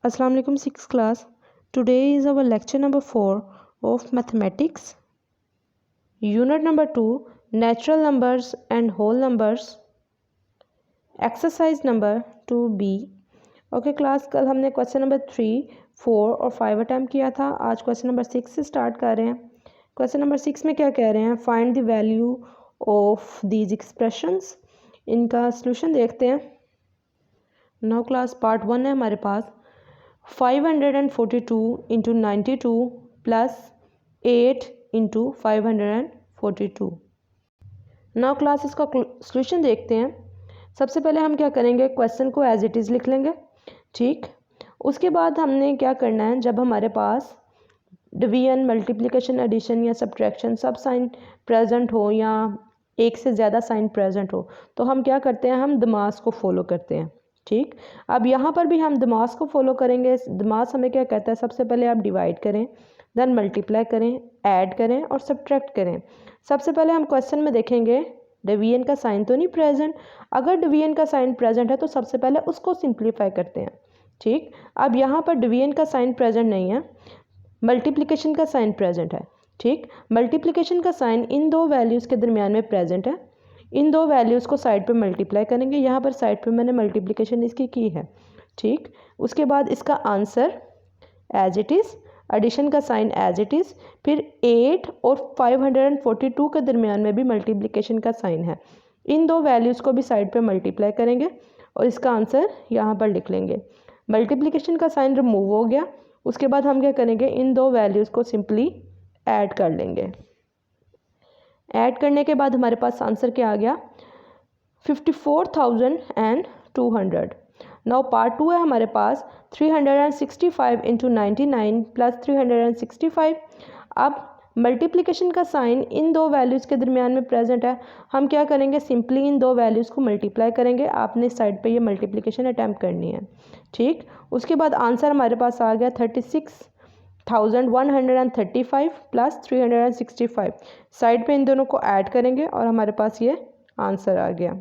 Assalamu alaikum 6th class. Today is our lecture number 4 of mathematics. Unit number 2, natural numbers and whole numbers. Exercise number 2B. Okay class, कल हमने question number 3, 4 और 5 attempt किया था. आज question number 6 से start कर रहे हैं. क्वेश्चन नंबर 6 में क्या कह रहे हैं? Find the value of these expressions. इनका सॉल्यूशन देखते हैं. नाउ क्लास, पार्ट 1 है हमारे पास. 542 into 92 plus 8 into 542. Now class, इसका सॉल्यूशन देखते हैं. सबसे पहले हम क्या करेंगे, क्वेश्चन को एज इट इज़ लिख लेंगे. ठीक. उसके बाद हमने क्या करना है, जब हमारे पास डिवीजन, मल्टीप्लिकेशन, एडिशन या सब्ट्रैक्शन सब साइन प्रेजेंट हो या एक से ज़्यादा साइन प्रेजेंट हो, तो हम क्या करते हैं, हम दमास को फॉलो करते हैं. ठीक. अब यहाँ पर भी हम दमास को फॉलो करेंगे. दमास हमें क्या कहता है, सबसे पहले आप डिवाइड करें, देन मल्टीप्लाई करें, ऐड करें और सब्ट्रैक्ट करें. सबसे पहले हम क्वेश्चन में देखेंगे डिवीजन का साइन तो नहीं प्रेजेंट. अगर डिवीजन का साइन प्रेजेंट है तो सबसे पहले उसको सिंप्लीफाई करते हैं. ठीक. अब यहाँ पर डिवीजन का साइन प्रेजेंट नहीं है, मल्टीप्लिकेशन का साइन प्रेजेंट है. ठीक. मल्टीप्लिकेशन का साइन इन दो वैल्यूज़ के दरमियान में प्रेजेंट है. इन दो वैल्यूज़ को साइड पे मल्टीप्लाई करेंगे. यहाँ पर साइड पे मैंने मल्टीप्लिकेशन इसकी की है. ठीक. उसके बाद इसका answer as it is, addition का साइन एज इट इज़, फिर 8 और 542 के दरमियान में भी मल्टीप्लिकेशन का साइन है. इन दो वैल्यूज़ को भी साइड पे मल्टीप्लाई करेंगे और इसका आंसर यहाँ पर लिख लेंगे. मल्टीप्लिकेशन का साइन रिमूव हो गया. उसके बाद हम क्या करेंगे, इन दो वैल्यूज़ को सिंपली ऐड कर लेंगे. ऐड करने के बाद हमारे पास आंसर क्या आ गया, 54,200. नाउ पार्ट 2 है हमारे पास. 365 इंटू 99 प्लस 365. अब मल्टीप्लिकेशन का साइन इन दो वैल्यूज़ के दरमियान में प्रेजेंट है. हम क्या करेंगे, सिंपली इन दो वैल्यूज़ को मल्टीप्लाई करेंगे. आपने साइड पे ये मल्टीप्लिकेशन अटैम्प्ट करनी है. ठीक. उसके बाद आंसर हमारे पास आ गया 36,135 प्लस 365. साइड पे इन दोनों को ऐड करेंगे और हमारे पास ये आंसर आ गया.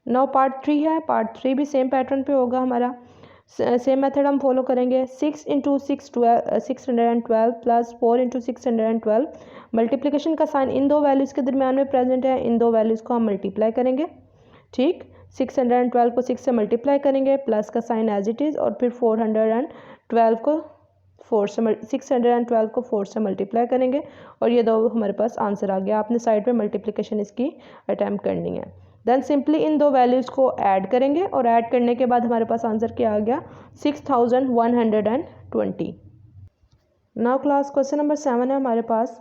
नाउ पार्ट 3 है. पार्ट 3 भी सेम पैटर्न पे होगा हमारा. सेम मेथड हम फॉलो करेंगे. 6 इंटू 612 प्लस 4 इंटू 612. मल्टीप्लिकेशन का साइन इन दो वैल्यूज़ के दरमियान में प्रेजेंट है. इन दो वैल्यूज़ को हम मल्टीप्लाई करेंगे. ठीक. 612 को 6 से मल्टीप्लाई करेंगे, प्लस का साइन एज इट इज़, और फिर 412 को 612 को 4 से मल्टीप्लाई करेंगे और ये दो हमारे पास आंसर आ गया. आपने साइड पे मल्टीप्लिकेशन इसकी अटैम्प्ट करनी है. देन सिंपली इन दो वैल्यूज़ को ऐड करेंगे और ऐड करने के बाद हमारे पास आंसर क्या आ गया, 6,120. नाउ क्लास, क्वेश्चन नंबर 7 है हमारे पास.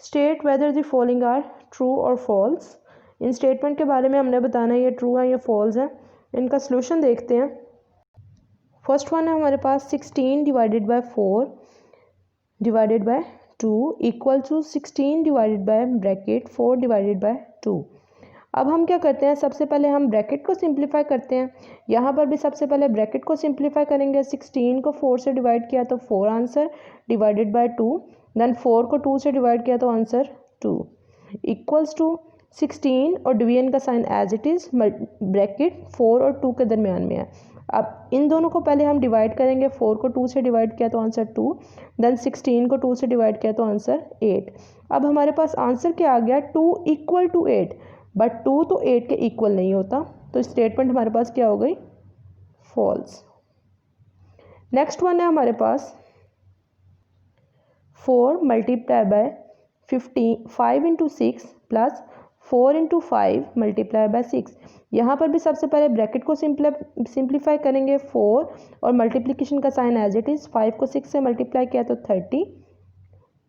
State whether the following are true और फॉल्स. इन स्टेटमेंट के बारे में हमने बताना है ये ट्रू है या फॉल्स है. इनका सॉल्यूशन देखते हैं. फर्स्ट वन है हमारे पास 16 divided by 4 divided by 2 equal to 16 divided by bracket 4 divided by 2. अब हम क्या करते हैं, सबसे पहले हम ब्रैकेट को सिंप्लीफाई करते हैं. यहाँ पर भी सबसे पहले ब्रैकेट को सिंप्लीफाई करेंगे. 16 को 4 से डिवाइड किया तो 4 आंसर, डिवाइडेड बाय 2. देन 4 को 2 से डिवाइड किया तो आंसर 2 इक्वल्स टू 16 और डिवीजन का sign as it is, bracket 4 और 2 के दरमियान में है. अब इन दोनों को पहले हम डिवाइड करेंगे. 4 को 2 से डिवाइड किया तो आंसर 2. देन 16 को 2 से डिवाइड किया तो आंसर 8. अब हमारे पास आंसर क्या आ गया, 2 इक्वल टू 8. बट 2 तो 8 के इक्वल नहीं होता, तो स्टेटमेंट हमारे पास क्या हो गई, फॉल्स. नेक्स्ट वन है हमारे पास 4 multiply by 5 into 6 plus 4 into 5 multiply by 6. यहाँ पर भी सबसे पहले ब्रैकेट को सिंप्लीफाई करेंगे. 4 और मल्टीप्लिकेशन का साइन एज इट इज़, 5 को 6 से मल्टीप्लाई किया तो 30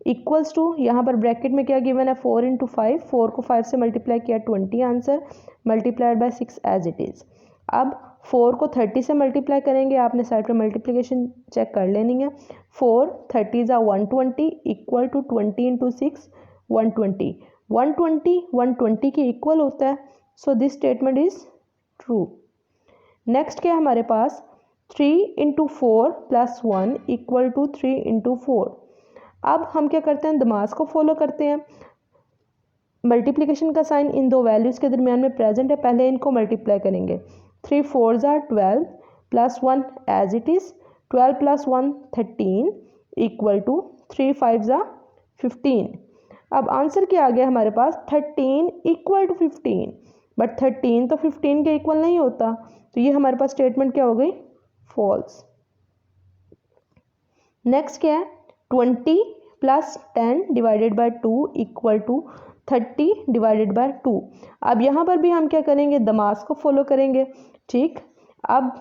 इक्वल्स टू, यहाँ पर ब्रैकेट में क्या गिवन है, 4 इंटू 5. 4 को 5 से मल्टीप्लाई किया 20 answer, multiplied by 6 as it is. अब 4 को 30 से मल्टीप्लाई करेंगे. आपने साइड पर मल्टीप्लिकेशन चेक कर लेनी है. 4 30 ज़ा 120 इक्वल टू 20 इंटू 6 120. 120 के इक्वल होता है. So this statement is true. Next क्या है हमारे पास, 3 into 4 plus 1 equal to 3 into 4. अब हम क्या करते हैं, दमास को फॉलो करते हैं. मल्टीप्लिकेशन का साइन इन दो वैल्यूज़ के दरमियान में प्रेजेंट है. पहले इनको मल्टीप्लाई करेंगे. 3 4 ज़ा 12 plus 1 as it is, 12 plus 1 13 equal to 3 5 ज़ा 15। अब आंसर क्या आ गया हमारे पास 13 इक्वल टू 15, बट 13 तो 15 के इक्वल नहीं होता, तो ये हमारे पास स्टेटमेंट क्या हो गई, फॉल्स। नेक्स्ट क्या है, 20 plus 10 divided by 2 equal to 30 divided by 2। अब यहाँ पर भी हम क्या करेंगे, दमास को फॉलो करेंगे, ठीक। अब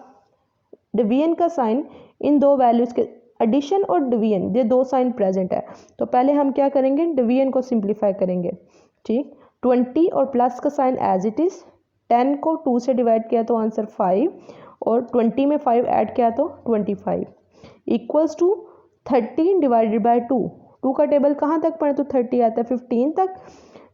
डिवीजन का साइन इन दो वैल्यूज़ के, एडिशन और डिवीजन, ये दो साइन प्रेजेंट है, तो पहले हम क्या करेंगे, डिवीजन को सिंप्लीफाई करेंगे, ठीक। 20 और प्लस का साइन एज इट इज़, 10 को 2 से डिवाइड किया तो आंसर 5, और 20 में 5 ऐड किया तो 25 इक्वल्स टू 30 डिवाइडेड बाय 2। 2 का टेबल कहाँ तक पढ़े, तो 30 आता है 15 तक,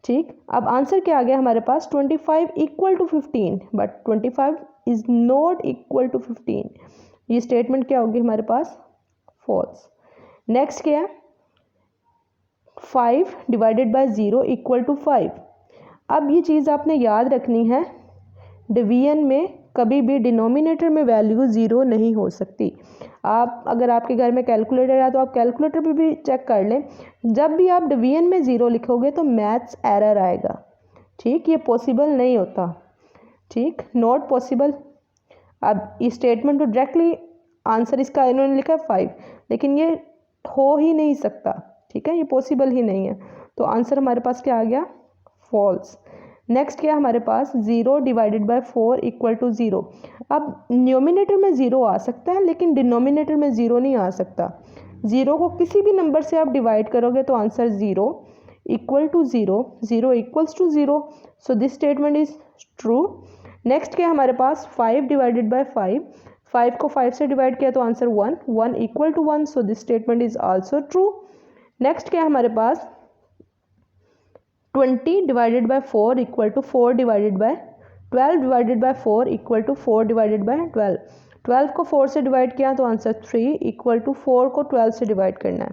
ठीक। अब आंसर क्या आ गया हमारे पास 25 equal to 15, but 25 is not equal to 15, ये स्टेटमेंट क्या होगी हमारे पास, फॉल्स। नेक्स्ट क्या है, 5 डिवाइडेड बाय 0 इक्वल टू 5। अब ये चीज़ आपने याद रखनी है, डिवीजन में कभी भी डिनोमिनेटर में वैल्यू 0 नहीं हो सकती। आप अगर आपके घर में कैलकुलेटर है तो आप कैलकुलेटर पे भी चेक कर लें, जब भी आप डिवीजन में 0 लिखोगे तो मैथ्स एरर आएगा, ठीक, ये पॉसिबल नहीं होता, ठीक, नॉट पॉसिबल। अब इस स्टेटमेंट को डायरेक्टली आंसर इसका इन्होंने लिखा है 5, लेकिन ये हो ही नहीं सकता, ठीक है, ये पॉसिबल ही नहीं है, तो आंसर हमारे पास क्या आ गया, फॉल्स। नेक्स्ट क्या हमारे पास, 0 डिवाइडेड बाय 4 इक्वल टू 0। अब न्यूमिनेटर में 0 आ सकता है, लेकिन डिनोमिनेटर में 0 नहीं आ सकता। 0 को किसी भी नंबर से आप डिवाइड करोगे तो answer 0 equal to 0, 0 equals to 0, so this statement is true. Next क्या हमारे पास, 5 डिवाइडेड बाय 5, 5 को 5 से डिवाइड किया तो answer 1, 1 equal to 1, so this statement is also true. Next क्या हमारे पास, 20 divided by 4 equal to 4 divided by 12 divided by 4 equal to 4 divided by 12। 12 को 4 से डिवाइड किया तो आंसर 3 इक्वल टू 4 को 12 से डिवाइड करना है।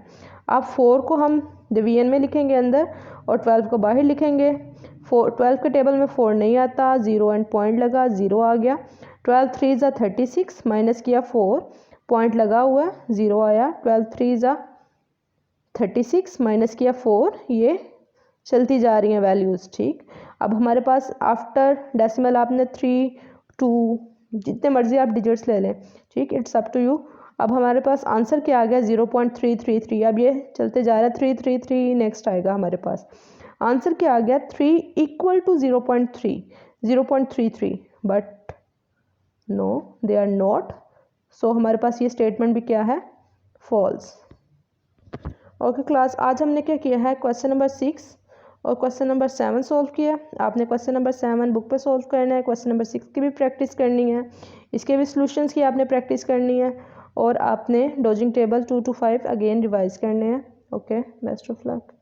अब 4 को हम डिवीजन में लिखेंगे अंदर और 12 को बाहर लिखेंगे। 12 के टेबल में 4 नहीं आता, 0 एंड पॉइंट लगा, 0 आ गया। 12 3 ज़ा 36, माइनस किया 4, पॉइंट लगा हुआ, 0 आया। 12 3 ज़ा 36, माइनस किया 4, ये चलती जा रही हैं वैल्यूज़, ठीक। अब हमारे पास आफ्टर डेसिमल आपने 3 2 जितने मर्जी आप डिजिट्स ले लें, ठीक, इट्स अप टू यू। अब हमारे पास आंसर क्या आ गया, 0.333। अब ये चलते जा रहा है 333, नेक्स्ट आएगा हमारे पास आंसर क्या आ गया, 3 equal to 0.33, but no they are not, so हमारे पास ये स्टेटमेंट भी क्या है, फॉल्स। ओके क्लास, आज हमने क्या किया है, क्वेश्चन नंबर 6 और क्वेश्चन नंबर 7 सॉल्व किया। आपने क्वेश्चन नंबर 7 बुक पे सॉल्व करना है, क्वेश्चन नंबर 6 की भी प्रैक्टिस करनी है, इसके भी सॉल्यूशंस की आपने प्रैक्टिस करनी है, और आपने dodging table 2 to 5 again revise करने हैं। Okay, best of luck.